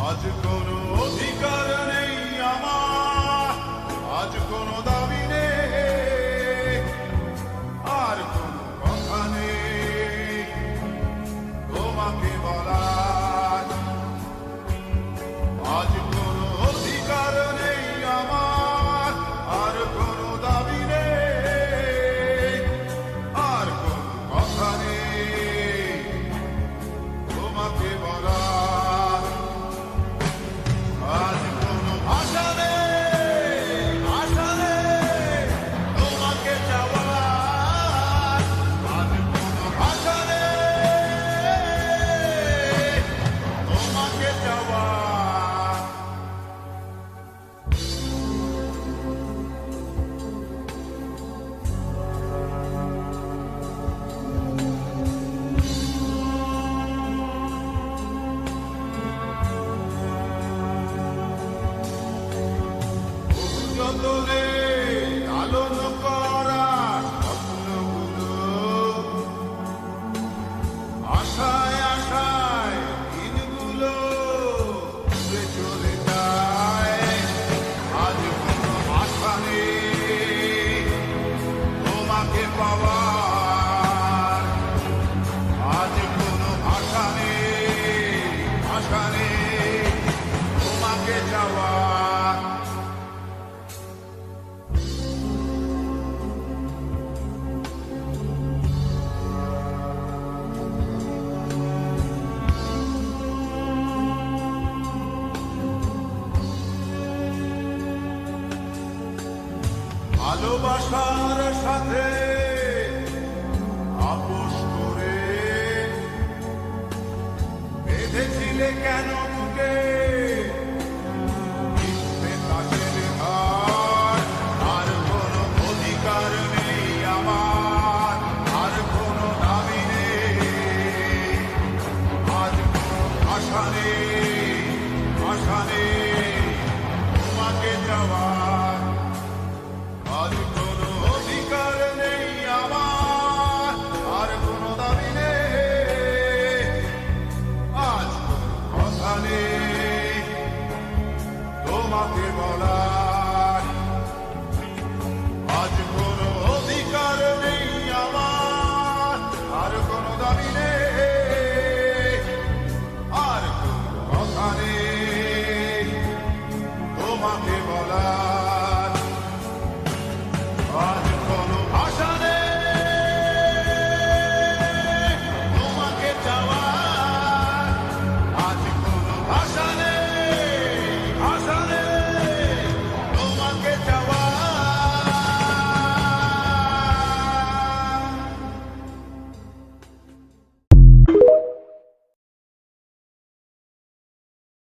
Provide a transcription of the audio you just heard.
আজ কোনো অধিকার নেই আমার, আজ কোনো দাবি নেই, আর কোনো কথা নেই তোমাকে বলার। আজ কোনো অধিকার নেই আমার, আর কোনো দাবি নেই, আর কোনো কথা নেই তোমাকে বলার। আজ কোনো ভাষা নেই, ভাষা নেই তোমাকে চাওয়ার। আজ কোনো ভাষা নেই তোমাকে চাওয়ার। যতনে লালন করা স্বপ্নগুলো, আশায় আশায় দিনগুলো ঘুরে চলে যায়। আজ কোনো আশা নেই তোমাকে পাওয়ার। আজ কোনো আশা নেই, আশা নেই তোমাকে যাওয়ার। ভালোবাসার সাথে আপোষ করে বেঁধেছিলে কেন বুকে